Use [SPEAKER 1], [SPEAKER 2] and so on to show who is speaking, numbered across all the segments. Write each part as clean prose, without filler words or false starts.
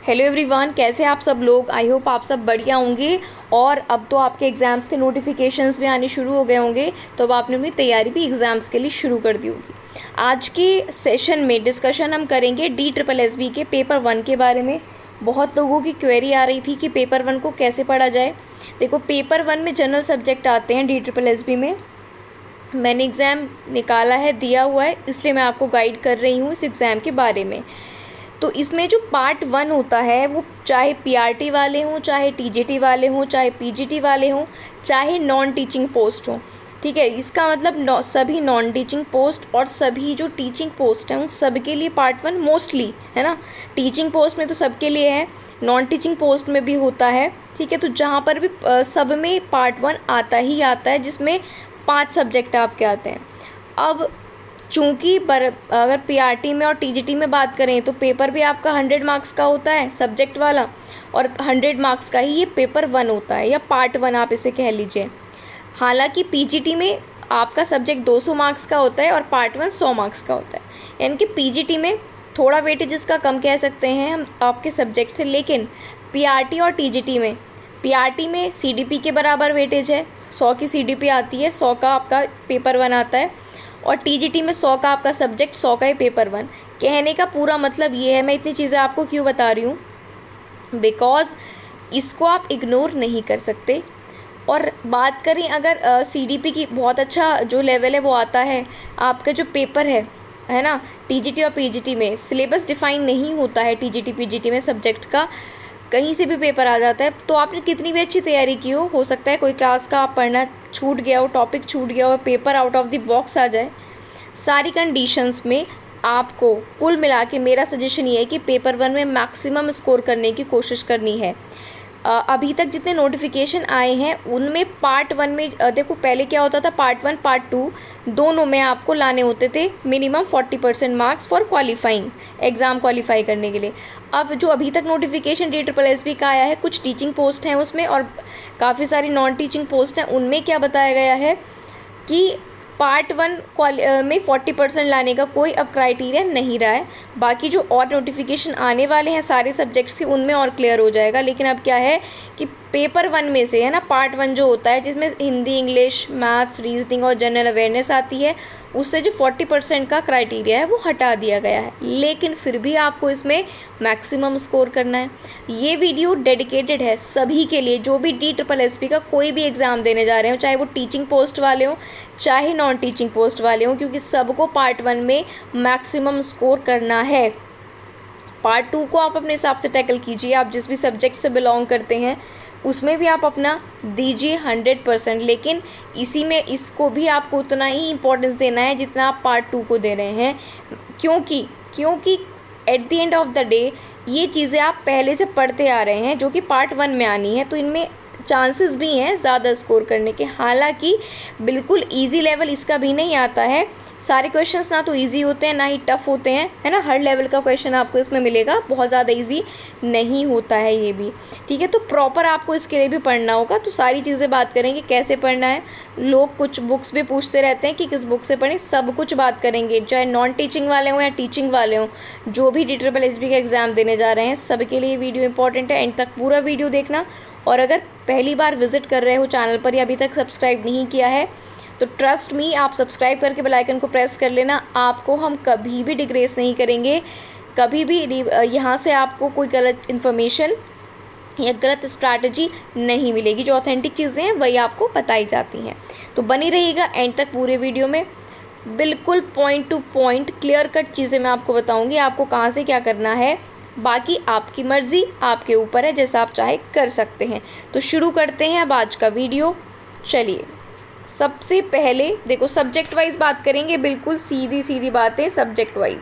[SPEAKER 1] Hello everyone, कैसे आप सब लोग। आई होप आप सब बढ़िया होंगे। और अब तो आपके एग्ज़ाम्स के नोटिफिकेशंस भी आने शुरू हो गए होंगे, तो अब आपने अपनी तैयारी भी एग्ज़ाम्स के लिए शुरू कर दी होगी। आज के सेशन में डिस्कशन हम करेंगे DSSB के पेपर 1 के बारे में। बहुत लोगों की क्वेरी आ रही थी कि पेपर 1 को कैसे पढ़ा जाए। देखो, पेपर 1 में जनरल सब्जेक्ट आते हैं DSSB में। मैंने एग्ज़ाम निकाला है, दिया हुआ है, इसलिए मैं आपको गाइड कर रही हूँ इस एग्ज़ाम के बारे में। तो इसमें जो पार्ट 1 होता है वो चाहे PRT वाले हों, चाहे TGT वाले हों, चाहे PGT वाले हों, चाहे नॉन टीचिंग पोस्ट हों, ठीक है। इसका मतलब सभी नॉन टीचिंग पोस्ट और सभी जो टीचिंग पोस्ट हैं उन सब के लिए पार्ट 1 मोस्टली है ना। टीचिंग पोस्ट में तो सबके लिए है, नॉन टीचिंग पोस्ट में भी होता है, ठीक है। तो जहाँ पर भी सब में पार्ट 1 आता ही आता है, जिसमें 5 सब्जेक्ट आपके आते हैं। अब चूँकि अगर PRT में और TGT में बात करें तो पेपर भी आपका 100 मार्क्स का होता है सब्जेक्ट वाला, और 100 मार्क्स का ही ये पेपर 1 होता है, या पार्ट 1 आप इसे कह लीजिए। हालांकि PGT में आपका सब्जेक्ट 200 मार्क्स का होता है और पार्ट 1 100 मार्क्स का होता है, यानी कि PGT में थोड़ा वेटेज इसका कम कह सकते हैं हम आपके सब्जेक्ट से। लेकिन PRT और TGT में, PRT में CDP के बराबर वेटेज है, 100 की CDP आती है, 100 का आपका पेपर 1 आता है, और TGT में 100 का आपका सब्जेक्ट, 100 का ही पेपर 1। कहने का पूरा मतलब ये है, मैं इतनी चीज़ें आपको क्यों बता रही हूँ, बिकॉज़ इसको आप इग्नोर नहीं कर सकते। और बात करें अगर CDP की, बहुत अच्छा जो लेवल है वो आता है आपका जो पेपर है ना। TGT और PGT में सिलेबस डिफ़ाइन नहीं होता है, TGT PGT में सब्जेक्ट का कहीं से भी पेपर आ जाता है। तो आपने कितनी भी अच्छी तैयारी की हो सकता है कोई क्लास का आप पढ़ना छूट गया हो, टॉपिक छूट गया हो, paper out of the box आ जाए। सारी कंडीशंस में आपको कुल मिला के मेरा सजेशन ये है कि पेपर 1 में मैक्सिमम स्कोर करने की कोशिश करनी है। अभी तक जितने नोटिफिकेशन आए हैं उनमें पार्ट 1 में देखो, पहले क्या होता था, पार्ट 1 पार्ट 2 दोनों में आपको लाने होते थे minimum 40% marks for qualifying, exam qualify करने के लिए। अब जो अभी तक नोटिफिकेशन DSSB का आया है, कुछ टीचिंग पोस्ट हैं उसमें और काफ़ी सारी नॉन टीचिंग पोस्ट हैं, उनमें क्या बताया गया है कि पार्ट 1 में 40% लाने का कोई अब क्राइटेरिया नहीं रहा है। बाकी जो और नोटिफिकेशन आने वाले हैं सारे सब्जेक्ट्स के, उनमें और क्लियर हो जाएगा। लेकिन अब क्या है कि पेपर 1 में से है ना, पार्ट 1 जो होता है जिसमें हिंदी, इंग्लिश, मैथ्स, रीजनिंग और जनरल अवेयरनेस आती है, उससे जो 40% का क्राइटेरिया है वो हटा दिया गया है। लेकिन फिर भी आपको इसमें मैक्सिमम स्कोर करना है। ये वीडियो डेडिकेटेड है सभी के लिए जो भी DSSB का कोई भी एग्ज़ाम देने जा रहे हो, चाहे वो टीचिंग पोस्ट वाले हों चाहे नॉन टीचिंग पोस्ट वाले हों, क्योंकि सबको पार्ट 1 में मैक्सिमम स्कोर करना है। पार्ट 2 को आप अपने हिसाब से टैकल कीजिए, आप जिस भी सब्जेक्ट से बिलोंग करते हैं उसमें भी आप अपना दीजिए 100%। लेकिन इसी में इसको भी आपको उतना ही इम्पोर्टेंस देना है जितना आप पार्ट 2 को दे रहे हैं, क्योंकि at the end of the day ये चीज़ें आप पहले से पढ़ते आ रहे हैं जो कि पार्ट 1 में आनी है, तो इनमें चांसेस भी हैं ज़्यादा स्कोर करने के। हालांकि बिल्कुल इजी लेवल इसका भी नहीं आता है, सारे क्वेश्चंस ना तो इजी होते हैं ना ही टफ़ होते हैं, है ना। हर लेवल का क्वेश्चन आपको इसमें मिलेगा, बहुत ज़्यादा इजी नहीं होता है ये भी, ठीक है। तो प्रॉपर आपको इसके लिए भी पढ़ना होगा। तो सारी चीज़ें बात करेंगे कैसे पढ़ना है। लोग कुछ बुक्स भी पूछते रहते हैं कि किस बुक से पढ़ें, सब कुछ बात करेंगे, चाहे नॉन टीचिंग वाले हों या टीचिंग वाले हों, जो भी DSSB का एग्ज़ाम देने जा रहे हैं सबके लिए वीडियो इंपॉर्टेंट है। एंड तक पूरा वीडियो देखना। और अगर पहली बार विजिट कर रहे हो चैनल पर या अभी तक सब्सक्राइब नहीं किया है तो ट्रस्ट मी, आप सब्सक्राइब करके बेल आइकन को प्रेस कर लेना। आपको हम कभी भी डिग्रेस नहीं करेंगे, कभी भी यहाँ से आपको कोई गलत इन्फॉर्मेशन या गलत स्ट्रैटेजी नहीं मिलेगी। जो ऑथेंटिक चीज़ें हैं वही आपको बताई जाती हैं। तो बनी रहिएगा एंड तक पूरे वीडियो में, बिल्कुल point two point clear cut चीज़ें मैं आपको बताऊँगी, आपको कहाँ से क्या करना है। बाकी आपकी मर्ज़ी, आपके ऊपर है, जैसा आप चाहे कर सकते हैं। तो शुरू करते हैं अब आज का वीडियो। चलिए, सबसे पहले देखो सब्जेक्ट वाइज बात करेंगे, बिल्कुल सीधी सीधी बातें। सब्जेक्ट वाइज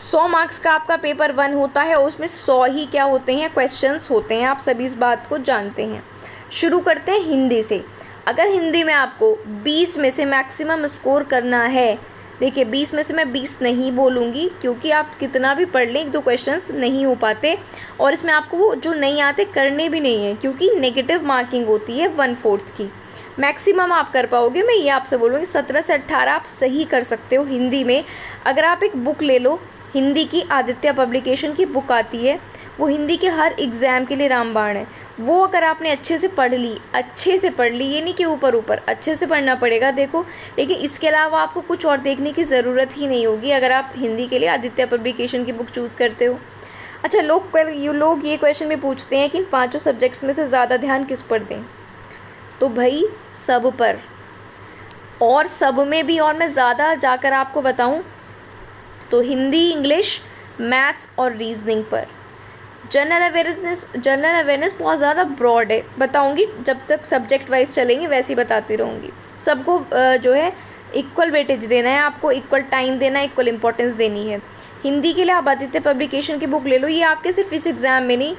[SPEAKER 1] 100 मार्क्स का आपका पेपर 1 होता है और उसमें 100 ही क्या होते हैं, क्वेश्चंस होते हैं। आप सभी इस बात को जानते हैं। शुरू करते हैं हिंदी से। अगर हिंदी में आपको 20 में से मैक्सिमम स्कोर करना है, देखिए 20 में से मैं 20 नहीं बोलूँगी क्योंकि आप कितना भी पढ़ लें 1-2 क्वेश्चंस नहीं हो पाते, और इसमें आपको वो जो नहीं आते करने भी नहीं है, क्योंकि नेगेटिव मार्किंग होती है 1/4 की। मैक्सिमम आप कर पाओगे, मैं ये आपसे बोलूँगी 17 से 18 आप सही कर सकते हो हिंदी में। अगर आप एक बुक ले लो, हिंदी की आदित्य पब्लिकेशन की बुक आती है, वो हिंदी के हर एग्ज़ाम के लिए रामबाण है। वो अगर आपने अच्छे से पढ़ ली, ये नहीं कि ऊपर ऊपर, अच्छे से पढ़ना पड़ेगा देखो। लेकिन इसके अलावा आपको कुछ और देखने की ज़रूरत ही नहीं होगी अगर आप हिंदी के लिए आदित्य पब्लिकेशन की बुक चूज़ करते हो। अच्छा, लोग ये क्वेश्चन भी पूछते हैं कि इन 5 सब्जेक्ट्स में से ज़्यादा ध्यान किस पर दें। तो भाई सब पर, और सब में भी, और मैं ज़्यादा जाकर आपको बताऊं तो हिंदी, इंग्लिश, मैथ्स और रीजनिंग पर। जनरल अवेयरनेस बहुत ज़्यादा ब्रॉड है, बताऊंगी जब तक सब्जेक्ट वाइज चलेंगे वैसे ही बताती रहूँगी। सबको जो है इक्वल वेटेज देना है, आपको इक्वल टाइम देना है, इक्वल इंपॉर्टेंस देनी है। हिंदी के लिए आप आदित्य पब्लिकेशन की बुक ले लो। ये आपके सिर्फ इस एग्ज़ाम में नहीं,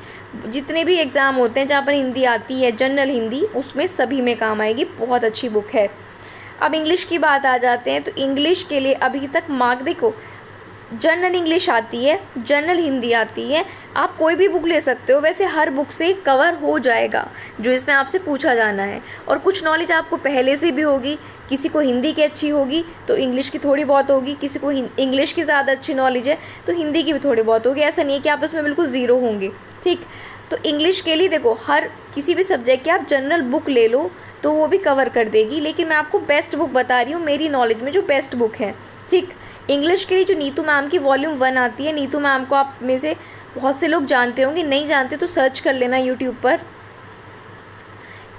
[SPEAKER 1] जितने भी एग्ज़ाम होते हैं जहाँ पर हिंदी आती है, जनरल हिंदी, उसमें सभी में काम आएगी। बहुत अच्छी बुक है। अब इंग्लिश की बात आ जाते हैं तो इंग्लिश के लिए अभी तक मार्क देखो, जनरल इंग्लिश आती है, जनरल हिंदी आती है, आप कोई भी बुक ले सकते हो। वैसे हर बुक से कवर हो जाएगा जो इसमें आपसे पूछा जाना है, और कुछ नॉलेज आपको पहले से भी होगी। किसी को हिंदी की अच्छी होगी तो इंग्लिश की थोड़ी बहुत होगी, किसी को इंग्लिश की ज़्यादा अच्छी नॉलेज है तो हिंदी की भी थोड़ी बहुत होगी। ऐसा नहीं है कि आप इसमें बिल्कुल ज़ीरो होंगे, ठीक। तो इंग्लिश के लिए देखो, हर किसी भी सब्जेक्ट की आप जनरल बुक ले लो तो वो भी कवर कर देगी। लेकिन मैं आपको बेस्ट बुक बता रही हूँ, मेरी नॉलेज में जो बेस्ट बुक है, ठीक। इंग्लिश के लिए जो नीतू मैम की वॉल्यूम 1 आती है, नीतू मैम को आप में से बहुत से लोग जानते होंगे, नहीं जानते तो सर्च कर लेना यूट्यूब पर।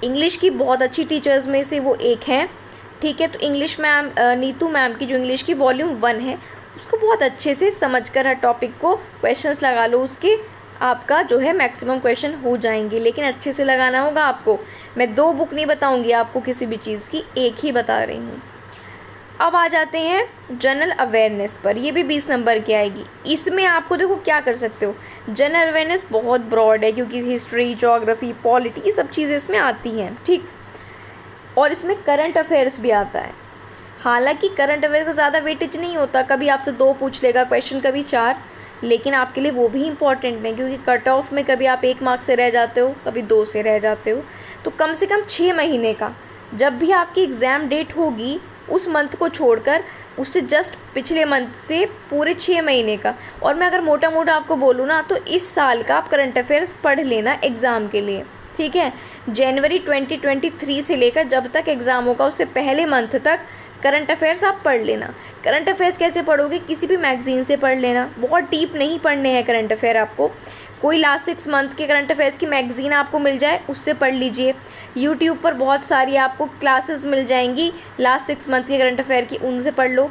[SPEAKER 1] इंग्लिश की बहुत अच्छी टीचर्स में से वो एक हैं, ठीक है। तो इंग्लिश मैम, नीतू मैम की जो इंग्लिश की वॉल्यूम 1 है, उसको बहुत अच्छे से समझ कर हर टॉपिक को क्वेश्चंस लगा लो, उसके आपका जो है मैक्सिमम क्वेश्चन हो जाएंगे। लेकिन अच्छे से लगाना होगा आपको। मैं 2 बुक नहीं बताऊंगी आपको किसी भी चीज़ की, एक ही बता रही हूँ। अब आ जाते हैं जनरल अवेयरनेस पर। ये भी 20 नंबर की आएगी। इसमें आपको देखो क्या कर सकते हो, जनरल अवेयरनेस बहुत ब्रॉड है क्योंकि हिस्ट्री, ज्योग्राफी, पॉलिटी, ये सब चीज़ें इसमें आती हैं, ठीक। और इसमें करंट अफेयर्स भी आता है। हालांकि करंट अफेयर्स का ज़्यादा वेटेज नहीं होता, कभी आपसे 2 पूछ लेगा क्वेश्चन, कभी 4, लेकिन आपके लिए वो भी इम्पॉर्टेंट है क्योंकि कट ऑफ में कभी आप 1 मार्क से रह जाते हो, कभी 2 से रह जाते हो। तो कम से कम 6 महीने का, जब भी आपकी एग्ज़ाम डेट होगी उस मंथ को छोड़कर, उससे जस्ट पिछले मंथ से पूरे 6 महीने का। और मैं अगर मोटा मोटा आपको बोलूँ ना तो इस साल का आप करंट अफेयर्स पढ़ लेना एग्ज़ाम के लिए, ठीक है। जनवरी 2023 से लेकर जब तक एग्ज़ाम होगा उससे पहले मंथ तक करंट अफेयर्स आप पढ़ लेना। करंट अफेयर्स कैसे पढ़ोगे, किसी भी मैगजीन से पढ़ लेना, बहुत डीप नहीं पढ़ने हैं करंट अफेयर आपको। कोई लास्ट 6 मंथ के करंट अफेयर्स की मैगजीन आपको मिल जाए उससे पढ़ लीजिए। यूट्यूब पर बहुत सारी आपको क्लासेस मिल जाएंगी लास्ट 6 मंथ के करंट अफेयर की, उनसे पढ़ लो।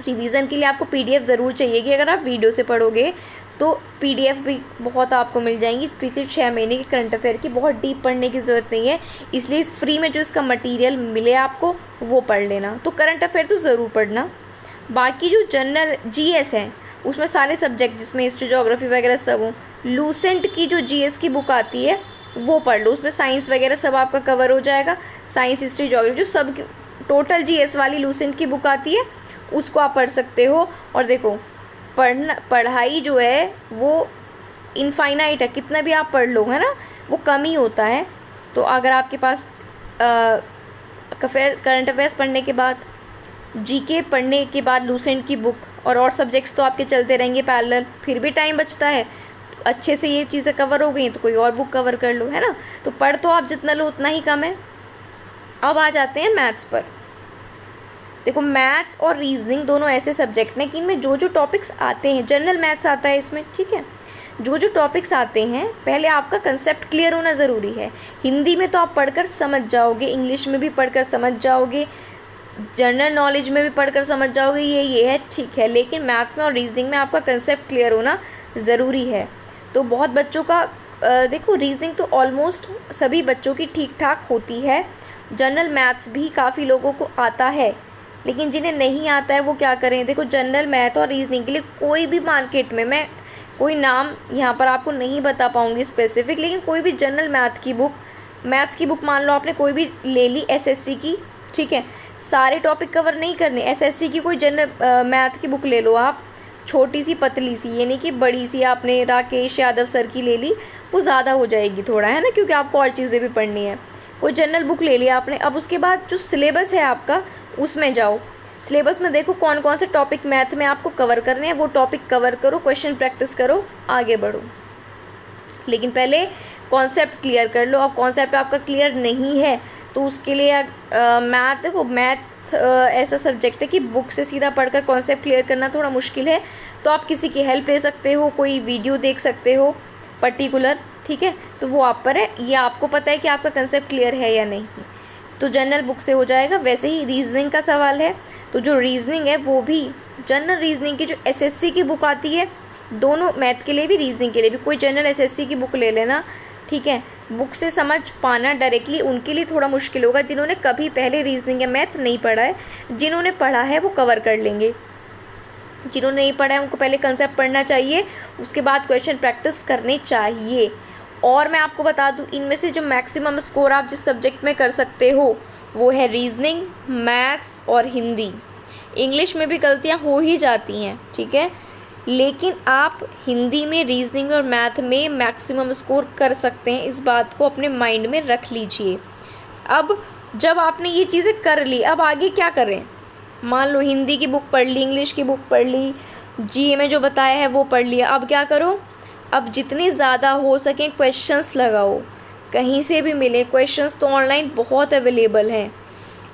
[SPEAKER 1] रिवीजन के लिए आपको पीडीएफ ज़रूर चाहिए कि अगर आप वीडियो से पढ़ोगे तो पीडीएफ भी बहुत आपको मिल जाएंगी पिछले 6 महीने के करंट अफेयर की। बहुत डीप पढ़ने की ज़रूरत नहीं है, इसलिए फ्री में जो इसका मटेरियल मिले आपको वो पढ़ लेना। तो करंट अफेयर तो ज़रूर पढ़ना। बाकी जो जनरल जीएस है उसमें सारे सब्जेक्ट जिसमें हिस्ट्री, ज्योग्राफी वगैरह सब हो, लूसेंट की जो जीएस की बुक आती है वो पढ़ लो, उसमें साइंस वगैरह सब आपका कवर हो जाएगा। साइंस, हिस्ट्री, ज्योग्राफी, जो सब टोटल जीएस वाली लूसेंट की बुक आती है उसको आप पढ़ सकते हो। और देखो पढ़ाई जो है वो इनफाइनाइट है, कितना भी आप पढ़ लो, है ना, वो कम ही होता है। तो अगर आपके पास करंट अफेयर्स पढ़ने के बाद, जीके पढ़ने के बाद लूसेंट की बुक और सब्जेक्ट्स तो आपके चलते रहेंगे पैरेलल, फिर भी टाइम बचता है, अच्छे से ये चीज़ें कवर हो गई तो कोई और बुक कवर कर लो, है ना। तो पढ़ तो आप जितना लो उतना ही कम है। अब आ जाते हैं मैथ्स पर। देखो मैथ्स और रीजनिंग दोनों ऐसे सब्जेक्ट हैं कि इनमें जो जो टॉपिक्स आते हैं, जनरल मैथ्स आता है इसमें, ठीक है, जो जो टॉपिक्स आते हैं पहले आपका कंसेप्ट क्लियर होना ज़रूरी है। हिंदी में तो आप पढ़कर समझ जाओगे, इंग्लिश में भी पढ़कर समझ जाओगे, जनरल नॉलेज में भी पढ़कर समझ जाओगे ये है, ठीक है। लेकिन मैथ्स में और रीजनिंग में आपका कंसेप्ट क्लियर होना ज़रूरी है। तो बहुत बच्चों का देखो रीजनिंग तो ऑलमोस्ट सभी बच्चों की ठीक ठाक होती है। जनरल मैथ्स भी काफ़ी लोगों को आता है, लेकिन जिन्हें नहीं आता है वो क्या करें। देखो जनरल मैथ और रीजनिंग के लिए कोई भी मार्केट में, मैं कोई नाम यहाँ पर आपको नहीं बता पाऊँगी स्पेसिफिक, लेकिन कोई भी जनरल मैथ्स की बुक मान लो आपने कोई भी ले ली एसएससी की, ठीक है, सारे टॉपिक कवर नहीं करने। एसएससी की कोई जनरल मैथ की बुक ले लो आप, छोटी सी पतली सी, ये नहीं कि बड़ी सी आपने राकेश यादव सर की ले ली, वो ज़्यादा हो जाएगी थोड़ा, है ना, क्योंकि आपको और चीज़ें भी पढ़नी है। कोई जनरल बुक ले लिया आपने। अब उसके बाद जो सिलेबस है आपका उसमें जाओ, सिलेबस में देखो कौन कौन से टॉपिक मैथ में आपको कवर करने हैं, वो टॉपिक कवर करो, क्वेश्चन प्रैक्टिस करो, आगे बढ़ो। लेकिन पहले कॉन्सेप्ट क्लियर कर लो। अब कॉन्सेप्ट आपका क्लियर नहीं है तो उसके लिए मैथ, देखो मैथ ऐसा सब्जेक्ट है कि बुक से सीधा पढ़कर कॉन्सेप्ट क्लियर करना थोड़ा मुश्किल है, तो आप किसी की हेल्प ले सकते हो, कोई वीडियो देख सकते हो पर्टिकुलर, ठीक है, तो वो आप पर है, ये आपको पता है कि आपका कंसेप्ट क्लियर है या नहीं, तो जनरल बुक से हो जाएगा। वैसे ही रीजनिंग का सवाल है, तो जो रीजनिंग है वो भी जनरल रीजनिंग की जो एसएससी की बुक आती है, दोनों मैथ के लिए भी रीजनिंग के लिए भी कोई जनरल एसएससी की बुक ले लेना, ठीक है। बुक से समझ पाना डायरेक्टली उनके लिए थोड़ा मुश्किल होगा जिन्होंने कभी पहले रीजनिंग या मैथ नहीं पढ़ा है। जिन्होंने पढ़ा है वो कवर कर लेंगे, जिन्होंने नहीं पढ़ा है उनको पहले कंसेप्ट पढ़ना चाहिए, उसके बाद क्वेश्चन प्रैक्टिस करने चाहिए। और मैं आपको बता दूं, इनमें से जो मैक्सिमम स्कोर आप जिस सब्जेक्ट में कर सकते हो वो है रीजनिंग, मैथ्स और हिंदी। इंग्लिश में भी गलतियां हो ही जाती हैं, ठीक है, लेकिन आप हिंदी में, रीजनिंग और मैथ में मैक्सिमम स्कोर कर सकते हैं, इस बात को अपने माइंड में रख लीजिए। अब जब आपने ये चीज़ें कर ली, अब आगे क्या करें? मान लो हिंदी की बुक पढ़ ली, इंग्लिश की बुक पढ़ ली, जीए में जो बताया है वो पढ़ लिया, अब क्या करो? अब जितने ज़्यादा हो सकें क्वेश्चंस लगाओ, कहीं से भी मिले क्वेश्चंस तो ऑनलाइन बहुत अवेलेबल हैं,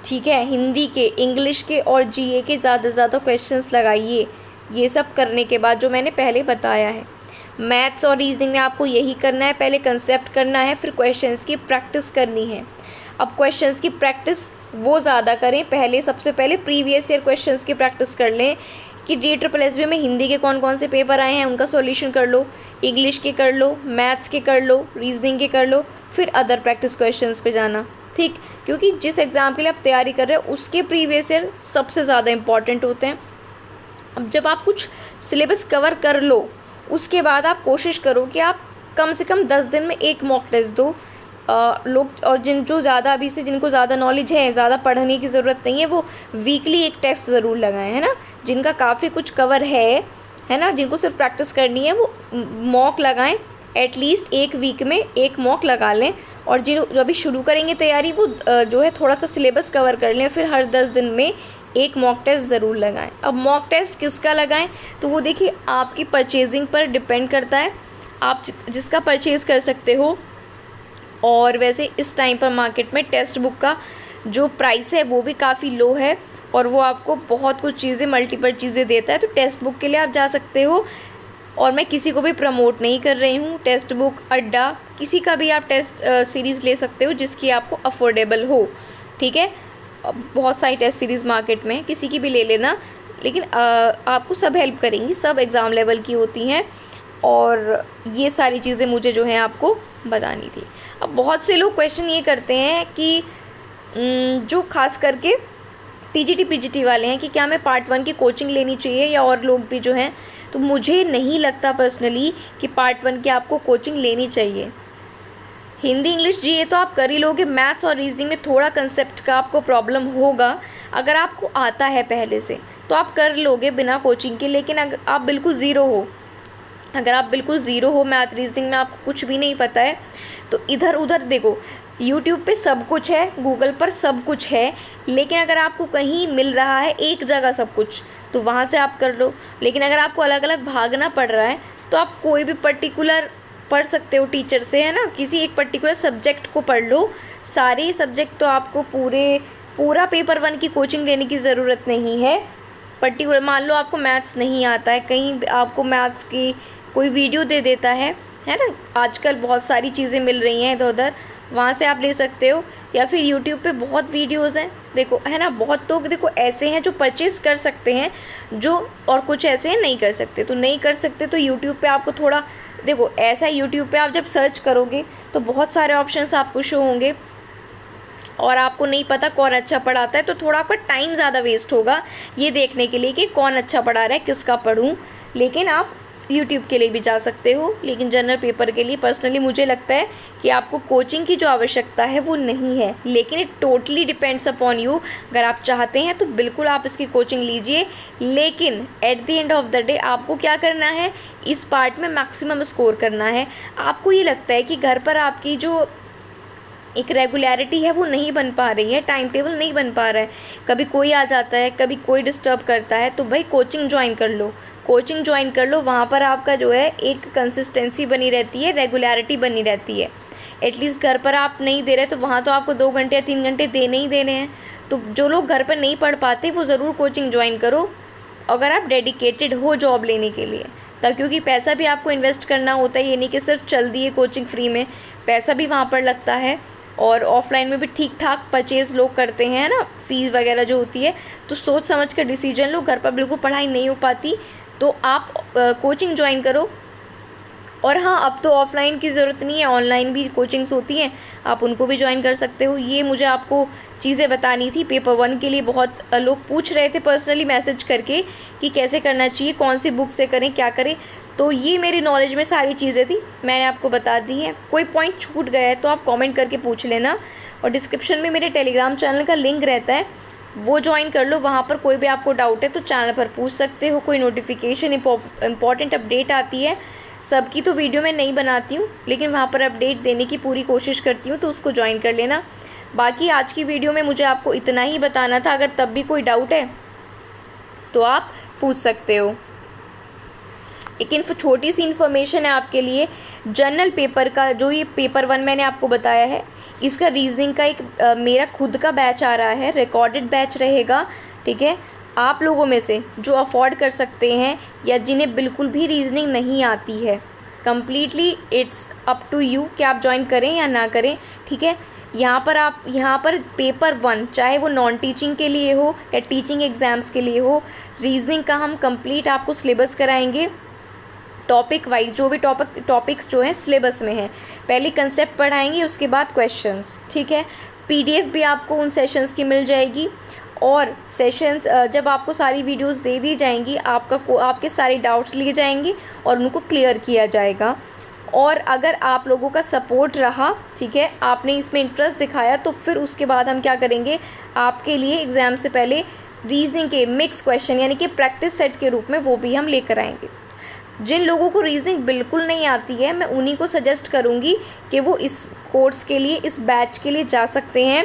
[SPEAKER 1] ठीक है। हिंदी के, इंग्लिश के और जीए के ज़्यादा से ज़्यादा क्वेश्चंस लगाइए। ये सब करने के बाद जो मैंने पहले बताया है, मैथ्स और रीजनिंग में आपको यही करना है, पहले कंसेप्ट करना है, फिर क्वेश्चंस की प्रैक्टिस करनी है। अब क्वेश्चंस की प्रैक्टिस वो ज़्यादा करें, पहले सबसे पहले प्रीवियस ईयर क्वेश्चंस की प्रैक्टिस कर लें कि DSSB में हिंदी के कौन कौन से पेपर आए हैं उनका सॉल्यूशन कर लो, इंग्लिश के कर लो, मैथ्स के कर लो, रीजनिंग के कर लो, फिर अदर प्रैक्टिस क्वेश्चंस पे जाना, ठीक। क्योंकि जिस एग्ज़ाम के लिए आप तैयारी कर रहे हो उसके प्रीवियस ईयर सबसे ज़्यादा इंपॉर्टेंट होते हैं। अब जब आप कुछ सिलेबस कवर कर लो उसके बाद आप कोशिश करो कि आप कम से कम 10 दिन में एक मॉक टेस्ट दो। लोग और जो ज़्यादा अभी से जिनको ज़्यादा नॉलेज है, ज़्यादा पढ़ने की ज़रूरत नहीं है, वो वीकली एक टेस्ट ज़रूर लगाएं, है ना। जिनका काफ़ी कुछ कवर है ना, जिनको सिर्फ प्रैक्टिस करनी है वो मॉक लगाएं, एटलीस्ट एक वीक में एक मॉक लगा लें। और जो अभी शुरू करेंगे तैयारी वो जो है थोड़ा सा सिलेबस कवर कर लें, फिर हर 10 दिन में एक मॉक टेस्ट ज़रूर लगाएं। अब मॉक टेस्ट किसका लगाएं तो वो देखिए आपकी परचेजिंग पर डिपेंड करता है, आप जिसका परचेज़ कर सकते हो। और वैसे इस टाइम पर मार्केट में टेक्स्ट बुक का जो प्राइस है वो भी काफ़ी लो है और वो आपको बहुत कुछ चीज़ें, मल्टीपल चीज़ें देता है, तो टेक्स्ट बुक के लिए आप जा सकते हो। और मैं किसी को भी प्रमोट नहीं कर रही हूँ, टेक्स्ट बुक अड्डा, किसी का भी आप टेस्ट सीरीज़ ले सकते हो जिसकी आपको अफोर्डेबल हो, ठीक है। बहुत सारी टेस्ट सीरीज़ मार्केट में है, किसी की भी ले लेना, लेकिन आपको सब हेल्प करेंगी, सब एग्ज़ाम लेवल की होती हैं। और ये सारी चीज़ें मुझे जो है आपको बतानी थी। अब बहुत से लोग क्वेश्चन ये करते हैं कि जो खास करके TGT PGT वाले हैं कि क्या मैं पार्ट 1 की कोचिंग लेनी चाहिए या और लोग भी जो हैं, तो मुझे नहीं लगता पर्सनली कि पार्ट 1 की आपको कोचिंग लेनी चाहिए। हिंदी, इंग्लिश, जीए तो आप कर ही लोगे, मैथ्स और रीजनिंग में थोड़ा कंसेप्ट का आपको प्रॉब्लम होगा, अगर आपको आता है पहले से तो आप कर लोगे बिना कोचिंग के। लेकिन अगर आप बिल्कुल ज़ीरो हो, मैथ रीजनिंग में आपको कुछ भी नहीं पता है, तो इधर उधर देखो, यूट्यूब पे सब कुछ है, गूगल पर सब कुछ है, लेकिन अगर आपको कहीं मिल रहा है एक जगह सब कुछ तो वहाँ से आप कर लो। लेकिन अगर आपको अलग अलग भागना पड़ रहा है तो आप कोई भी पर्टिकुलर पढ़ सकते हो टीचर से, है ना, किसी एक पर्टिकुलर सब्जेक्ट को पढ़ लो। सारे सब्जेक्ट तो आपको पूरा पेपर 1 की कोचिंग लेने की ज़रूरत नहीं है। पर्टिकुलर मान लो आपको मैथ्स नहीं आता है, कहीं आपको मैथ्स की कोई वीडियो दे देता है ना, आजकल बहुत सारी चीज़ें मिल रही हैं इधर उधर, वहाँ से आप ले सकते हो। या फिर यूट्यूब पे बहुत वीडियोज़ हैं, देखो, है ना, बहुत लोग देखो ऐसे हैं जो परचेज़ कर सकते हैं, जो और कुछ ऐसे हैं नहीं कर सकते। तो नहीं कर सकते तो यूट्यूब पे आपको थोड़ा देखो, ऐसा यूट्यूब पे आप जब सर्च करोगे तो बहुत सारे ऑप्शंस आपको शो होंगे और आपको नहीं पता कौन अच्छा पढ़ाता है, तो थोड़ा आपका टाइम ज़्यादा वेस्ट होगा ये देखने के लिए कि कौन अच्छा पढ़ा रहा है, किसका पढ़ूं। लेकिन आप यूट्यूब के लिए भी जा सकते हो, लेकिन जनरल पेपर के लिए पर्सनली मुझे लगता है कि आपको कोचिंग की जो आवश्यकता है वो नहीं है। लेकिन it totally depends upon you, अगर आप चाहते हैं तो बिल्कुल आप इसकी कोचिंग लीजिए, लेकिन at the end of the day आपको क्या करना है, इस पार्ट में मैक्सिमम स्कोर करना है। आपको ये लगता है कि घर पर आपकी जो एक रेगुलरिटी है वो नहीं बन पा रही है, टाइम टेबल नहीं बन पा रहा है, कभी कोई आ जाता है, कभी कोई डिस्टर्ब करता है, तो भाई कोचिंग ज्वाइन कर लो। कोचिंग ज्वाइन कर लो, वहाँ पर आपका जो है एक कंसिस्टेंसी बनी रहती है, रेगुलरिटी बनी रहती है। एटलीस्ट घर पर आप नहीं दे रहे तो वहाँ तो आपको 2 घंटे या 3 घंटे देने ही देने हैं। तो जो लोग घर पर नहीं पढ़ पाते वो ज़रूर कोचिंग ज्वाइन करो, अगर आप डेडिकेटेड हो जॉब लेने के लिए। तब क्योंकि पैसा भी आपको इन्वेस्ट करना होता है, ये नहीं कि सिर्फ चल दिए कोचिंग फ्री में, पैसा भी वहाँ पर लगता है। और ऑफलाइन में भी ठीक ठाक परचेज़ लोग करते हैं ना, फ़ीस वगैरह जो होती है। तो सोच समझ कर डिसीजन लो, घर पर बिल्कुल पढ़ाई नहीं हो पाती तो आप कोचिंग ज्वाइन करो। और हाँ, अब तो ऑफलाइन की ज़रूरत नहीं है, ऑनलाइन भी कोचिंग्स होती हैं, आप उनको भी ज्वाइन कर सकते हो। ये मुझे आपको चीज़ें बतानी थी। पेपर 1 के लिए बहुत लोग पूछ रहे थे पर्सनली मैसेज करके कि कैसे करना चाहिए, कौन सी बुक से करें, क्या करें। तो ये मेरी नॉलेज में सारी चीज़ें थी, मैंने आपको बता दी हैं। कोई पॉइंट छूट गया है तो आप कमेंट करके पूछ लेना। और डिस्क्रिप्शन में मेरे टेलीग्राम चैनल का लिंक रहता है, वो ज्वाइन कर लो। वहाँ पर कोई भी आपको डाउट है तो चैनल पर पूछ सकते हो। कोई नोटिफिकेशन इंपॉर्टेंट अपडेट आती है, सबकी तो वीडियो मैं नहीं बनाती हूँ, लेकिन वहाँ पर अपडेट देने की पूरी कोशिश करती हूँ, तो उसको ज्वाइन कर लेना। बाकी आज की वीडियो में मुझे आपको इतना ही बताना था। अगर तब भी कोई डाउट है तो आप पूछ सकते हो। एक छोटी सी इन्फॉर्मेशन है आपके लिए, जनरल पेपर का जो ये पेपर 1 मैंने आपको बताया है, इसका रीजनिंग का एक मेरा खुद का बैच आ रहा है, रिकॉर्डेड बैच रहेगा। ठीक है, आप लोगों में से जो अफोर्ड कर सकते हैं या जिन्हें बिल्कुल भी रीजनिंग नहीं आती है, completely it's up to you कि आप ज्वाइन करें या ना करें। ठीक है, यहाँ पर पेपर 1 चाहे वो नॉन टीचिंग के लिए हो या टीचिंग एग्ज़ाम्स के लिए हो, रीजनिंग का हम कंप्लीट आपको सिलेबस कराएंगे टॉपिक वाइज। जो भी टॉपिक्स जो हैं सिलेबस में हैं, पहले कंसेप्ट पढ़ाएंगे, उसके बाद क्वेश्चंस। ठीक है, पीडीएफ भी आपको उन सेशंस की मिल जाएगी। और सेशंस जब आपको सारी वीडियोस दे दी जाएंगी, आपके सारे डाउट्स लिए जाएंगे और उनको क्लियर किया जाएगा। और अगर आप लोगों का सपोर्ट रहा, ठीक है, आपने इसमें इंटरेस्ट दिखाया, तो फिर उसके बाद हम क्या करेंगे, आपके लिए एग्ज़ाम से पहले रीजनिंग के मिक्स क्वेश्चन यानी कि प्रैक्टिस सेट के रूप में वो भी हम लेकर आएंगे। जिन लोगों को रीजनिंग बिल्कुल नहीं आती है, मैं उन्हीं को सजेस्ट करूँगी कि वो इस कोर्स के लिए, इस बैच के लिए जा सकते हैं।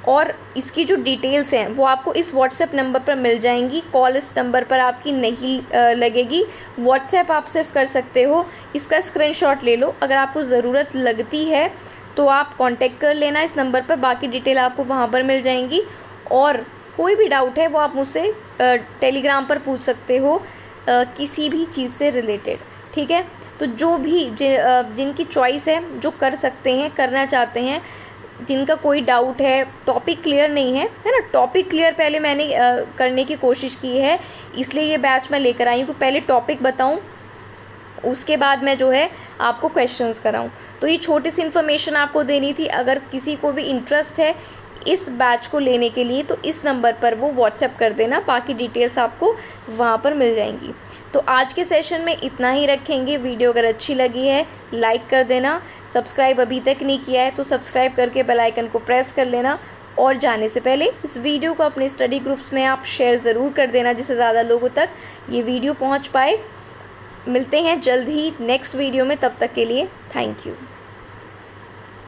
[SPEAKER 1] और इसकी जो डिटेल्स हैं वो आपको इस व्हाट्सएप नंबर पर मिल जाएंगी। कॉल इस नंबर पर आपकी नहीं लगेगी, व्हाट्सएप आप सिर्फ कर सकते हो। इसका स्क्रीनशॉट ले लो, अगर आपको ज़रूरत लगती है तो आप कांटेक्ट कर लेना इस नंबर पर, बाकी डिटेल आपको वहाँ पर मिल जाएंगी। और कोई भी डाउट है वो आप मुझसे टेलीग्राम पर पूछ सकते हो, किसी भी चीज़ से रिलेटेड। ठीक है, तो जो भी जिनकी चॉइस है, जो कर सकते हैं, करना चाहते हैं, जिनका कोई डाउट है, टॉपिक क्लियर नहीं है, है ना, टॉपिक क्लियर पहले मैंने करने की कोशिश की है, इसलिए ये बैच मैं लेकर आई हूँ कि पहले टॉपिक बताऊँ, उसके बाद मैं जो है आपको क्वेश्चंस कराऊँ। तो ये छोटी सी इन्फॉर्मेशन आपको देनी थी। अगर किसी को भी इंटरेस्ट है इस बैच को लेने के लिए तो इस नंबर पर वो व्हाट्सएप कर देना, बाकी डिटेल्स आपको वहाँ पर मिल जाएंगी। तो आज के सेशन में इतना ही रखेंगे। वीडियो अगर अच्छी लगी है लाइक कर देना, सब्सक्राइब अभी तक नहीं किया है तो सब्सक्राइब करके बेल आइकन को प्रेस कर लेना। और जाने से पहले इस वीडियो को अपने स्टडी ग्रुप्स में आप शेयर ज़रूर कर देना, जिससे ज़्यादा लोगों तक ये वीडियो पहुँच पाए। मिलते हैं जल्द ही नेक्स्ट वीडियो में, तब तक के लिए थैंक यू।